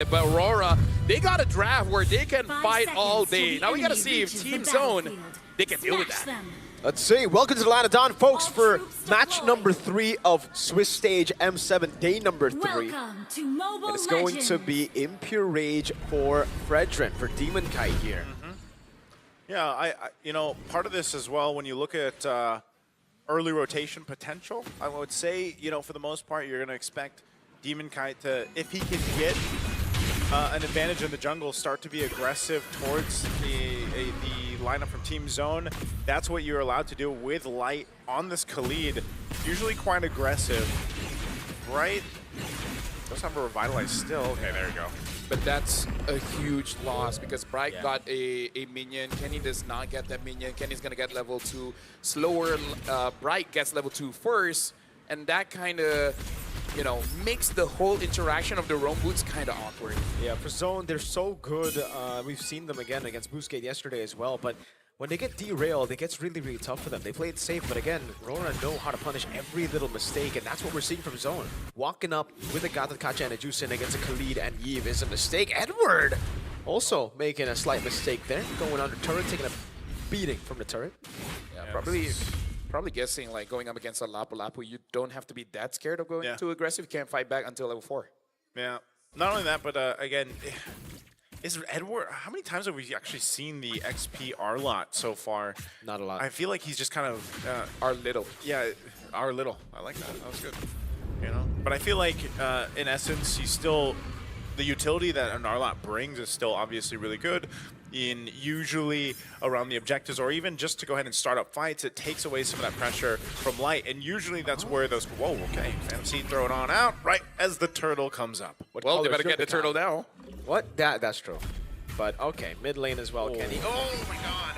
but Aurora, they got a draft where they can fight all day. Now we got to see if Team Zone, they can deal with that. Let's see. Welcome to the Land of Dawn, folks, for match number 3 of Swiss Stage M7, day number 3. And it's going to be Impure Rage for Fredrin, for Demon Kite here. Yeah, you know, part of this as well, when you look at early rotation potential, I would say, you know, for the most part, you're going to expect Demon Kite to, if he can get an advantage in the jungle, start to be aggressive towards the lineup from Team Zone. That's what you're allowed to do with Light on this Khalid. Usually quite aggressive, right? Does have a Revitalize still. Okay, there you go. But that's a huge loss because Bright got a minion. Kenny does not get that minion. Kenny's going to get level 2 slower. Bright gets level 2 first. And that kind of, you know, makes the whole interaction of the roam boots kind of awkward. Yeah, for Zone, they're so good. We've seen them again against Boostgate yesterday as well. But when they get derailed, it gets really, really tough for them. They play it safe, but again, Aurora know how to punish every little mistake, and that's what we're seeing from Zone. Walking up with a Gata Kacha and a Juicin against a Khalid and Yves is a mistake. Edward also making a slight mistake there, going under turret, taking a beating from the turret. Yeah, probably guessing like going up against a Lapu Lapu, you don't have to be that scared of going too aggressive. You can't fight back until level 4. Yeah, not only that, but again, is Edward, how many times have we actually seen the XP R-Lot so far? Not a lot. I feel like he's just kind of R-Little. Yeah, R-Little. I like that. That was good. You know, but I feel like in essence, he's still, the utility that an R-Lot brings is still obviously really good. In usually around the objectives, or even just to go ahead and start up fights, it takes away some of that pressure from Light, and usually that's where those, whoa, okay, fancy throw it on out, right as the turtle comes up. Well, they better get the turtle now. What? That's true. But okay, mid lane as well, Kenny. Oh my god.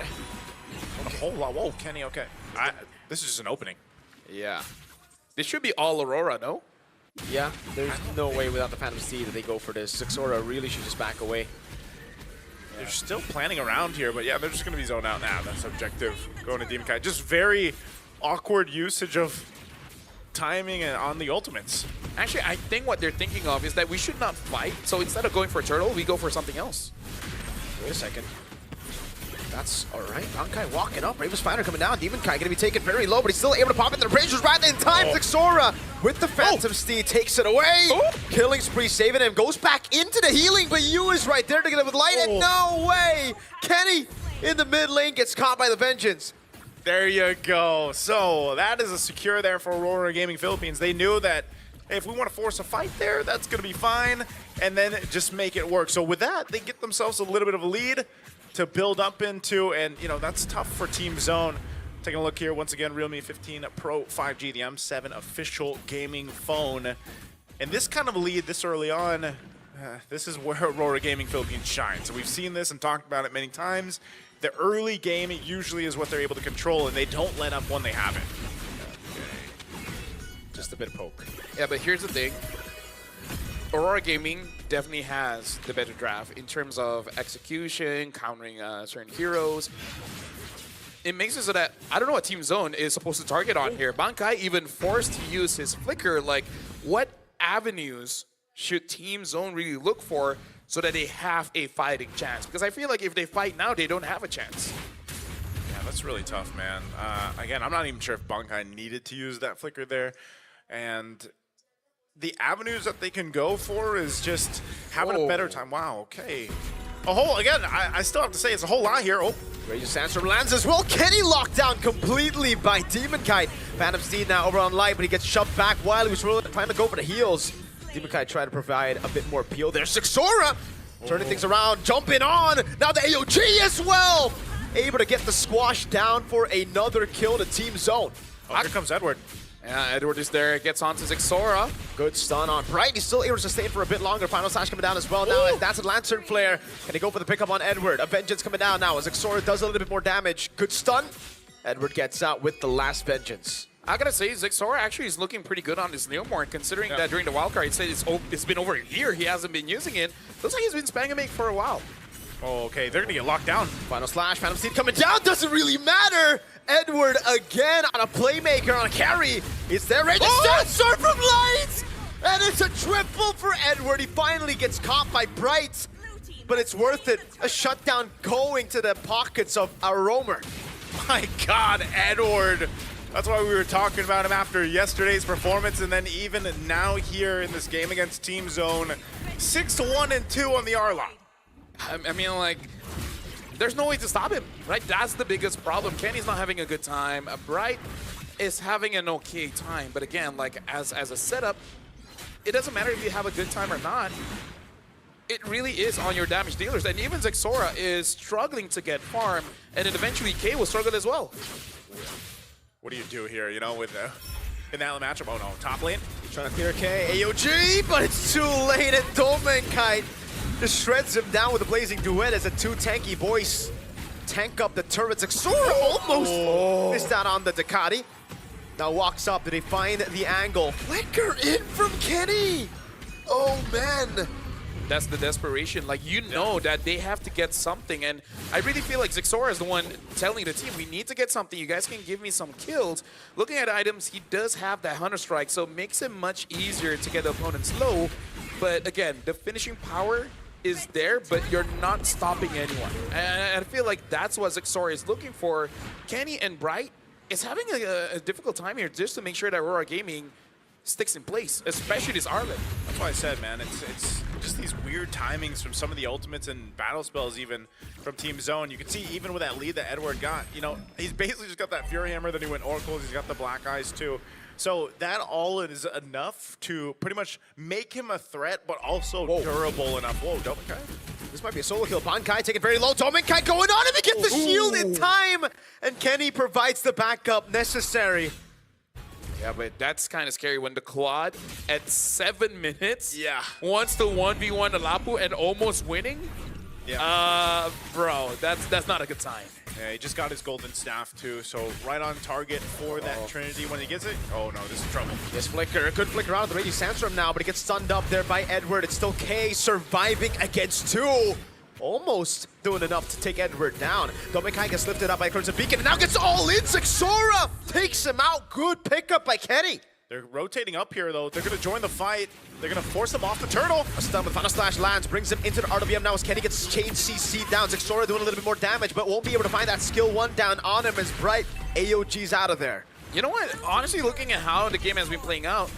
A whole lot, whoa, Kenny, okay. This is just an opening. Yeah. This should be all Aurora, no? Yeah, there's no way without the Phantom Steed that they go for this. Zixora really should just back away. They're still planning around here, but yeah, they're just going to be zoned out now. That's objective. Going to Demon Kite. Just very awkward usage of timing and on the ultimates. Actually, I think what they're thinking of is that we should not fight. So instead of going for a turtle, we go for something else. Wait a second. That's all right. Bankai walking up. Raven's Fighter coming down. Demon Kite going to be taken very low, but he's still able to pop in. The Razor's right in time. Zixora with the Phantom Steed takes it away. Killing spree, saving him. Goes back into the healing, but Yu is right there to get it with Light. And no way. Kenny in the mid lane gets caught by the Vengeance. There you go. So that is a secure there for Aurora Gaming Philippines. They knew that hey, if we want to force a fight there, that's going to be fine. And then just make it work. So with that, they get themselves a little bit of a lead to build up into, and you know, that's tough for Team Zone. Taking a look here, once again, Realme 15 Pro 5G, the M7 official gaming phone. And this kind of lead this early on, this is where Aurora Gaming Philippines shines. So we've seen this and talked about it many times. The early game usually is what they're able to control, and they don't let up when they have it. Okay. Just a bit of poke. Yeah, but here's the thing. Aurora Gaming definitely has the better draft in terms of execution, countering certain heroes. It makes it so that I don't know what Team Zone is supposed to target on here. Bankai even forced to use his flicker. Like, what avenues should Team Zone really look for so that they have a fighting chance? Because I feel like if they fight now, they don't have a chance. Yeah, that's really tough, man. Again, I'm not even sure if Bankai needed to use that flicker there. And the avenues that they can go for is just having a better time. Wow, okay. Again, I still have to say it's a whole lot here. Raging Sandstorm lands as well. Kenny locked down completely by Demon Kite. Phantom Steed now over on Light, but he gets shoved back while he was trying to go for the heals. Demon Kite tried to provide a bit more peel there. Zixora turning things around, jumping on. Now the AOG as well. Able to get the squash down for another kill to Team Zone. Here comes Edward. Yeah, Edward is there, gets onto Zixora. Good stun on Bright. He's still able to sustain for a bit longer. Final Slash coming down as well now. And that's a Lantern Flare. Can he go for the pickup on Edward? A Vengeance coming down now as Zixora does a little bit more damage. Good stun. Edward gets out with the last Vengeance. I gotta say, Zixora actually is looking pretty good on this Neomorph, considering that during the wildcard, it said it's been over a year he hasn't been using it. Looks like he's been spamming it for a while. Oh, okay, they're gonna get locked down. Final Slash, Phantom Steed coming down, doesn't really matter. Edward again on a playmaker, on a carry. It's there, Raging Sandstorm from Lights! And it's a triple for Edward. He finally gets caught by Bright, but it's worth it. A shutdown going to the pockets of Aurora. My God, Edward. That's why we were talking about him after yesterday's performance, and then even now here in this game against Team Zone. 6-1-2 on the R-Lock. I mean, like, there's no way to stop him, right? That's the biggest problem. Kenny's not having a good time. Bright is having an okay time, but again, like, as a setup, it doesn't matter if you have a good time or not. It really is on your damage dealers, and even Zexora is struggling to get farm, and then eventually K will struggle as well. What do you do here, you know, with in that matchup? Oh no, top lane. Trying to clear K, AOG, but it's too late, and Domenkite just shreds him down with a blazing duet as the two tanky boys tank up the turrets. Zexora almost missed out on the Ducati. Now walks up, did he find the angle? Flicker in from Kenny! Oh man! That's the desperation. Like, you know that they have to get something, and I really feel like Zexora is the one telling the team, we need to get something. You guys can give me some kills. Looking at items, he does have that Hunter Strike, so it makes it much easier to get the opponents low. But again, the finishing power is there, but you're not stopping anyone. And I feel like that's what Zexora is looking for. Kenny and Bright is having a difficult time here just to make sure that Aurora Gaming sticks in place, especially this Arlen. That's why I said, man, it's just these weird timings from some of the ultimates and battle spells even from Team Zone. You can see even with that lead that Edward got, you know, he's basically just got that Fury Hammer, then he went Oracles, he's got the Black Eyes too. So that all is enough to pretty much make him a threat, but also durable enough. Whoa, Domenkite. This might be a solo kill. Bankai taking very low. Domenkite going on him to get the shield in time, and Kenny provides the backup necessary. Yeah, but that's kind of scary when the quad at 7 minutes wants to 1v1 the Lapu and almost winning. Yeah. Bro, that's not a good sign. Yeah, he just got his golden staff too, so right on target for that Trinity when he gets it. Oh no, this is trouble. Yes, Flicker. A good flicker out of the Radiant Sandstorm now, but he gets stunned up there by Edward. It's still K surviving against two. Almost doing enough to take Edward down. Domenkite gets lifted up by Crimson Beacon and now gets all in. Zexora takes him out. Good pickup by Kenny. They're rotating up here though. They're going to join the fight. They're going to force him off the turtle. A stun with Final Slash lands, brings him into the RWM now as Kenny gets chain CC down. Zexora doing a little bit more damage, but won't be able to find that skill 1 down on him as Bright AOG's out of there. You know what? Honestly, looking at how the game has been playing out,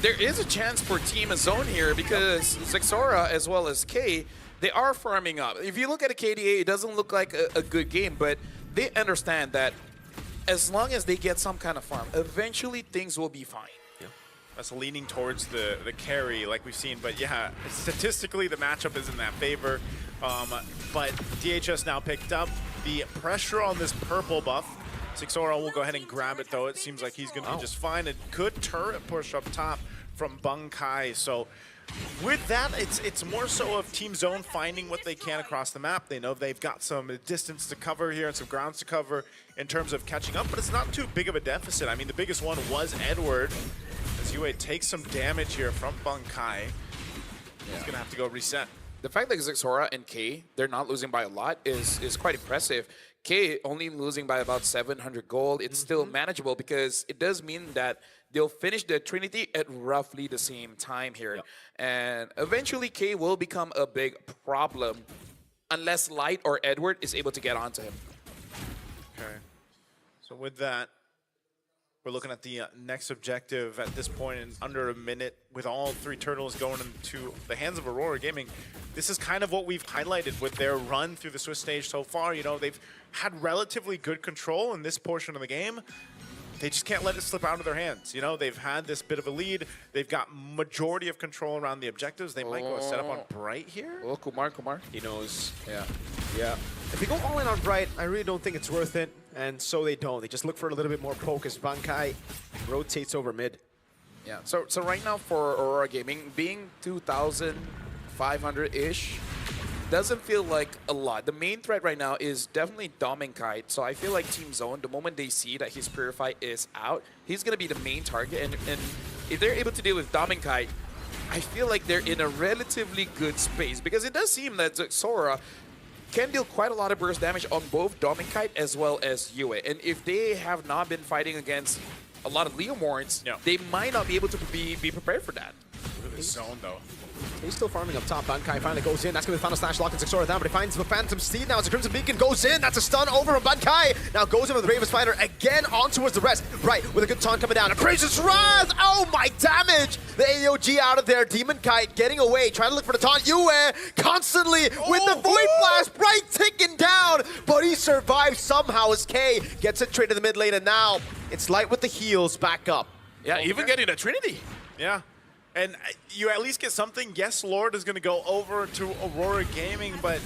there is a chance for Team Zone here because Zexora as well as K, they are farming up. If you look at a KDA, it doesn't look like a good game, but they understand that as long as they get some kind of farm, eventually things will be fine. That's leaning towards the carry like we've seen, but yeah, statistically the matchup is in that favor. But DHS now picked up the pressure on this purple buff. Zexora will go ahead and grab it though. It seems like he's going to be just fine. A good turret push up top from Bankai. So with that, it's more so of Team Zone finding what they can across the map. They know they've got some distance to cover here and some grounds to cover in terms of catching up, but it's not too big of a deficit. I mean, the biggest one was Edward. As Yue takes some damage here from Bankai. He's going to have to go reset. The fact that Zexora and K, they're not losing by a lot is quite impressive. K only losing by about 700 gold. It's still manageable because it does mean that they'll finish the Trinity at roughly the same time here. Yep. And eventually K will become a big problem unless Light or Edward is able to get onto him. Okay. So with that, we're looking at the next objective at this point in under a minute with all 3 turtles going into the hands of Aurora Gaming. This is kind of what we've highlighted with their run through the Swiss stage so far. You know, they've had relatively good control in this portion of the game. They just can't let it slip out of their hands. You know, they've had this bit of a lead. They've got majority of control around the objectives. They might go set up on Bright here. Oh, Kumar. He knows. Yeah. Yeah. If they go all in on Bright, I really don't think it's worth it. And so they don't. They just look for a little bit more poke as Bankai rotates over mid. Yeah. So right now for Aurora Gaming, being 2,500-ish doesn't feel like a lot. The main threat right now is definitely Domenkite. So I feel like Team Zone, the moment they see that his Purify is out, he's going to be the main target. And if they're able to deal with Domenkite, I feel like they're in a relatively good space because it does seem that Zexora can deal quite a lot of burst damage on both Domenkite as well as Yue. And if they have not been fighting against a lot of Leomorns, they might not be able to be prepared for that. Really zoned though. He's still farming up top. Bankai finally goes in. That's going to be the final slash lock and Zixora down, but he finds the Phantom Steed now as a Crimson Beacon goes in. That's a stun over from Bankai. Now goes in with the Bravest Fighter again on towards the rest. Right, with a good taunt coming down. And Praise's Wrath! Oh my damage! The AOG out of there. Demon Kite getting away, trying to look for the taunt. Yue constantly with the Void Blast. Bright ticking down, but he survives somehow as K gets it straight to the mid lane, and now it's Light with the heals back up. Yeah, even getting a Trinity. Yeah. And you at least get something. Yes, Lord is going to go over to Aurora Gaming, but,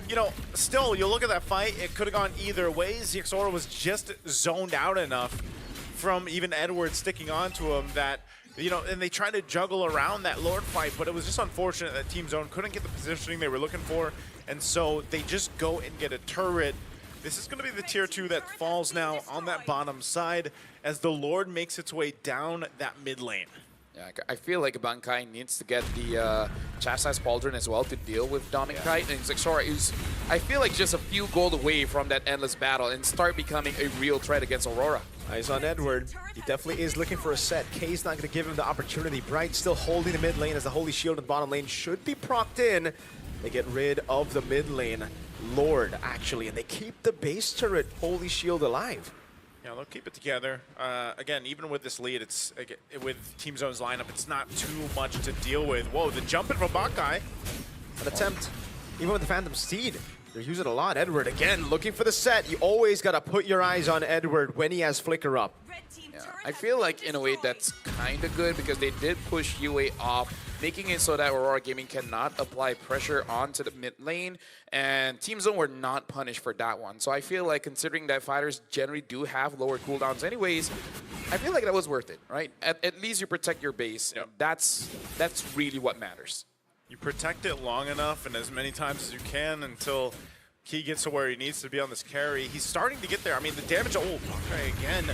you know, still, you look at that fight, it could have gone either way. Zixora was just zoned out enough from even Edward sticking onto him that, you know, and they tried to juggle around that Lord fight, but it was just unfortunate that Team Zone couldn't get the positioning they were looking for, and so they just go and get a turret. This is going to be the tier 2 that falls now on that bottom side as the Lord makes its way down that mid lane. Yeah, I feel like Bankai needs to get the Chastise Pauldron as well to deal with Dominic Kite, and Zixora is, I feel like, just a few gold away from that endless battle and start becoming a real threat against Aurora. Eyes on Edward. He definitely is looking for a set. K's not going to give him the opportunity. Bright still holding the mid lane as the Holy Shield in the bottom lane should be procced in. They get rid of the mid lane Lord, actually, and they keep the base turret Holy Shield alive. Yeah, they'll keep it together. Again, even with this lead, it's with Team Zone's lineup, it's not too much to deal with. Whoa, the jump in from Bankai. An attempt, even with the Phantom Steed. They're using a lot. Edward, again, looking for the set. You always got to put your eyes on Edward when he has Flicker up. Yeah, I feel like, in a way, that's kind of good because they did push UA off, making it so that Aurora Gaming cannot apply pressure onto the mid lane, and Team Zone were not punished for that one. So I feel like, considering that fighters generally do have lower cooldowns anyways, I feel like that was worth it, right? At least you protect your base. Yep. That's really what matters. You protect it long enough and as many times as you can until he gets to where he needs to be on this carry. He's starting to get there. I mean, the damage, Bankai again.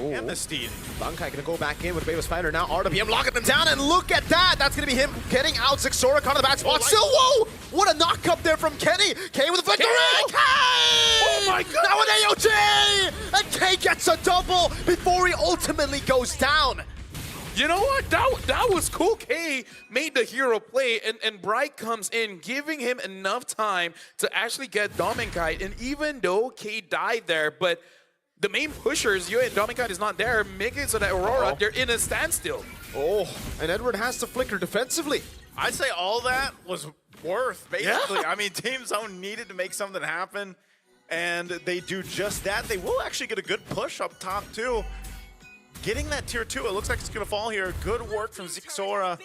Oh. And the Steed. Bankai gonna go back in with Bravest Fighter now. RWM locking them down, and look at that! That's gonna be him getting out. Zixora caught in the back spot. Still, whoa! What a knock up there from Kenny! K with a flicker! K! Oh my god! Now an AOG! And K gets a double before he ultimately goes down. You know what? That was cool. K made the hero play, and Bright comes in, giving him enough time to actually get Dominkite. And even though K died there, but the main pushers, Yue and Dominkite, is not there, making it so that Aurora, they're in a standstill. Oh, and Edward has to flicker defensively. I'd say all that was worth, basically. Yeah. I mean, Team Zone needed to make something happen, and they do just that. They will actually get a good push up top, too. Getting that tier 2, it looks like it's going to fall here. Good work from Zixora.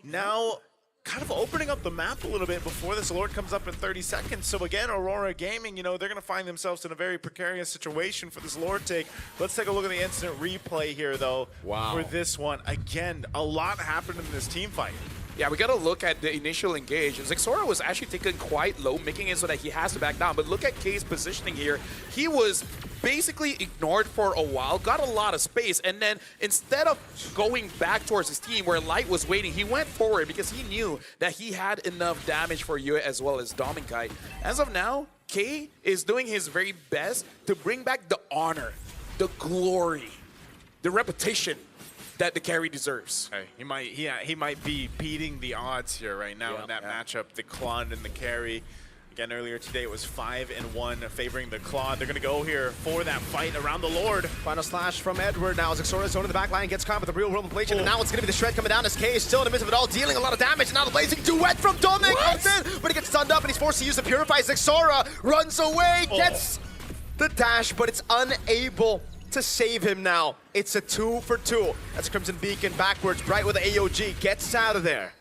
Now, kind of opening up the map a little bit before this Lord comes up in 30 seconds. So again, Aurora Gaming, you know, they're going to find themselves in a very precarious situation for this Lord take. Let's take a look at the instant replay here, though, for this one. Again, a lot happened in this team fight. Yeah, we got to look at the initial engage. Zixora was actually taken quite low, making it so that he has to back down. But look at K's positioning here. He was basically ignored for a while, got a lot of space, and then instead of going back towards his team where Light was waiting, he went forward because he knew that he had enough damage for Yue as well as Dominkite. As of now, K is doing his very best to bring back the honor, the glory, the reputation that the carry deserves. Hey, he might be beating the odds here right now in that matchup. The Claude and the carry. Again, earlier today it was 5-1 favoring the Claude. They're going to go here for that fight around the Lord. Final slash from Edward now. Zixora's zone in the back line, gets caught with the real world inflation, and now it's going to be the shred coming down as K is still in the midst of it all, dealing a lot of damage. And now the blazing duet from Dominic comes in, but he gets stunned up and he's forced to use the Purify. Zixora runs away, gets the dash, but it's unable to save him now. It's a 2 for 2. That's Crimson Beacon backwards. Bright with the AOG gets out of there.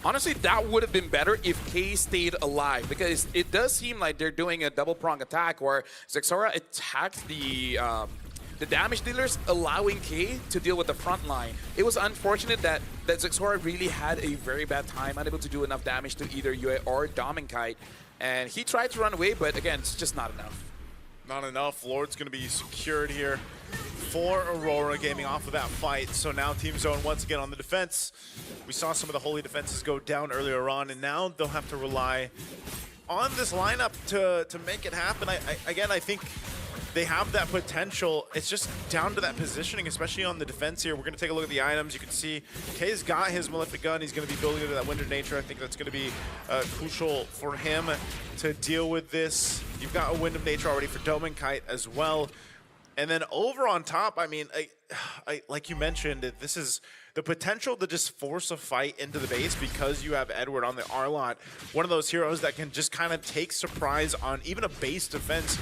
Honestly, that would have been better if K stayed alive, because it does seem like they're doing a double prong attack where Zixora attacks the damage dealers, allowing K to deal with the front line. It was unfortunate that Zixora really had a very bad time, unable to do enough damage to either Yue or Dominkite, and he tried to run away, but again, it's just not enough. Not enough. Lord's going to be secured here for Aurora Gaming off of that fight. So now Team Zone once again on the defense. We saw some of the holy defenses go down earlier on, and now they'll have to rely on this lineup to make it happen. I think they have that potential. It's just down to that positioning, especially on the defense here. We're going to take a look at the items. You can see Kay's got his Malefic Gun. He's going to be building into that Wind of Nature. I think that's going to be crucial for him to deal with this. You've got a Wind of Nature already for Dome and Kite as well. And then over on top, I mean, like you mentioned, this is the potential to just force a fight into the base because you have Edward on the R-Lot. One of those heroes that can just kind of take surprise on even a base defense.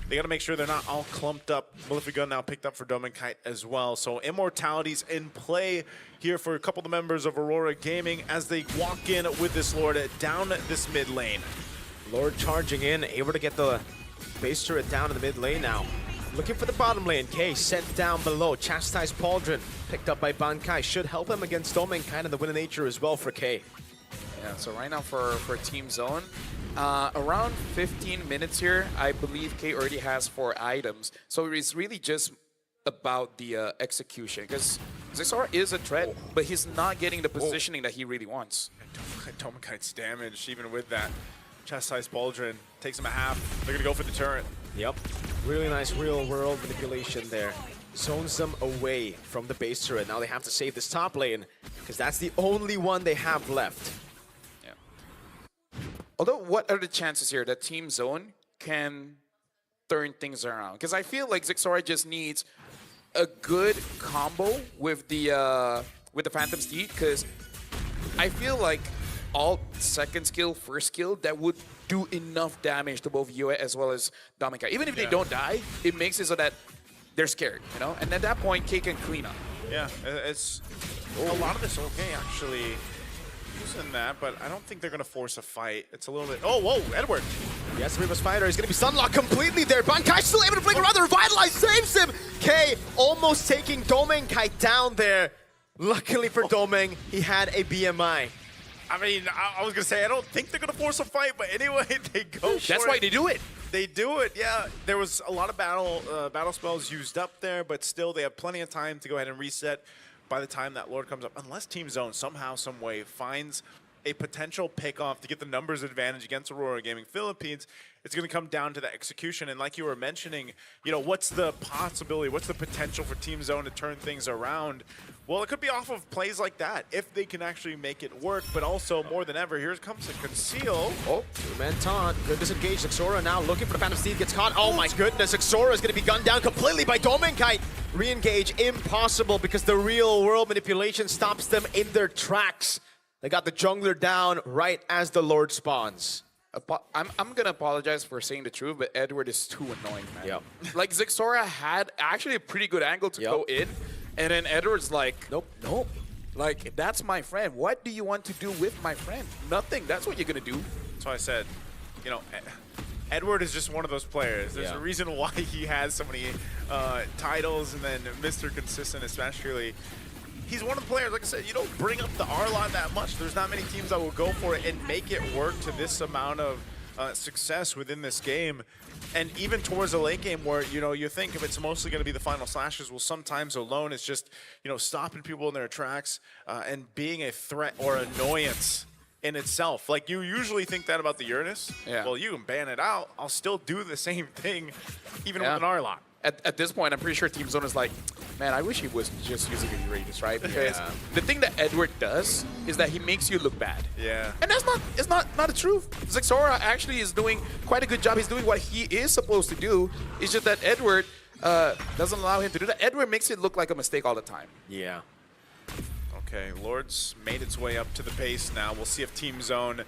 They got to make sure they're not all clumped up. Malefic Gun now picked up for Dome and Kite as well. So Immortality's in play here for a couple of the members of Aurora Gaming as they walk in with this Lord down this mid lane. Lord charging in, able to get the base turret down in the mid lane now. Looking for the bottom lane. K sent down below. Chastised Pauldron picked up by Bankai. Should help him against Dome and Kite and the Wind of Nature as well for K. Yeah, so right now for Team Zone, around 15 minutes here, I believe K already has 4 items. So it's really just about the execution, because Zixora is a threat, but he's not getting the positioning that he really wants. Dome and Kite's damaged even with that. Chastised Pauldron takes him a half. They're going to go for the turret. Yep. Really nice real-world manipulation there. Zones them away from the base turret. Now they have to save this top lane, because that's the only one they have left. Yeah. Although, what are the chances here that Team Zone can turn things around? Because I feel like Zixora just needs a good combo with the Phantom Steed, because I feel like all second skill, first skill, that would do enough damage to both Yue as well as Dominica. Even if they don't die, it makes it so that they're scared, you know? And at that point, K can clean up. Yeah, it's a lot of this okay, actually, using that, but I don't think they're going to force a fight. It's a little bit... Oh, whoa, Edward. Yes, Reba's Fighter is going to be sunlocked completely there. Bankai still able to flick around. The Revitalize saves him. K almost taking Domeng Kai down there. Luckily for Domeng, he had a BMI. I mean, I was going to say, I don't think they're going to force a fight, but anyway, they go for it. That's why they do it. They do it, yeah. There was a lot of battle spells used up there, but still they have plenty of time to go ahead and reset by the time that Lord comes up. Unless Team Zone somehow, some way finds a potential pick-off to get the numbers advantage against Aurora Gaming Philippines, it's going to come down to the execution. And like you were mentioning, you know, what's the possibility, what's the potential for Team Zone to turn things around? Well, it could be off of plays like that, if they can actually make it work. But also, more than ever, here comes the Conceal. Oh, two-man taunt. Good disengage. Xora now looking for the Phantom Steed. Gets caught. Oh my goodness. Xora is going to be gunned down completely by Domenkite. Re-engage impossible because the real-world manipulation stops them in their tracks. They got the jungler down right as the Lord spawns. I'm going to apologize for saying the truth, but Edward is too annoying, man. Yep. Like, Zixora had actually a pretty good angle to go in, and then Edward's like, nope, nope. Like, that's my friend. What do you want to do with my friend? Nothing. That's what you're going to do. That's why I said, you know, Edward is just one of those players. There's a reason why he has so many titles, and then Mr. Consistent especially. He's one of the players, like I said, you don't bring up the R-Line that much. There's not many teams that will go for it and make it work to this amount of success within this game. And even towards the late game where, you know, you think if it's mostly going to be the final slashes, well, sometimes alone it's just, you know, stopping people in their tracks and being a threat or annoyance in itself. Like, you usually think that about the Uranus. Yeah. Well, you can ban it out. I'll still do the same thing, even with an R-Line. At this point, I'm pretty sure Team Zone is like, man, I wish he was just using a Uranus, right? Because the thing that Edward does is that he makes you look bad. Yeah. And that's not the truth. Zixora actually is doing quite a good job. He's doing what he is supposed to do. It's just that Edward doesn't allow him to do that. Edward makes it look like a mistake all the time. Yeah. Okay, Lord's made its way up to the base now. We'll see if Team Zone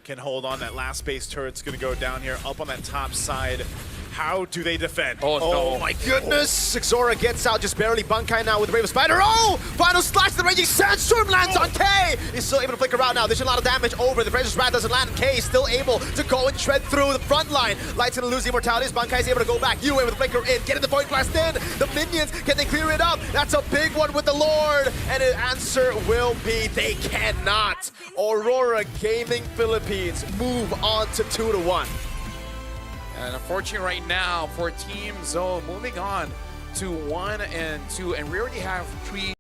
can hold on. That last base turret's going to go down here, up on that top side. How do they defend? Oh, no. My goodness. Xora gets out just barely. Bankai now with Raven Spider. Oh! Final slash. The raging sandstorm lands on K. He's still able to flicker out now. There's a lot of damage over. The Razor's Wrath doesn't land. K is still able to go and shred through the front line. Light's going to lose the immortalities. Bankai is able to go back. Yue with the flicker in. Getting the point blast in. The minions, can they clear it up? That's a big one with the Lord. And the answer will be they cannot. Aurora Gaming Philippines move on to 2-1. And unfortunately right now for Team Zone, moving on to 1-2, and we already have 3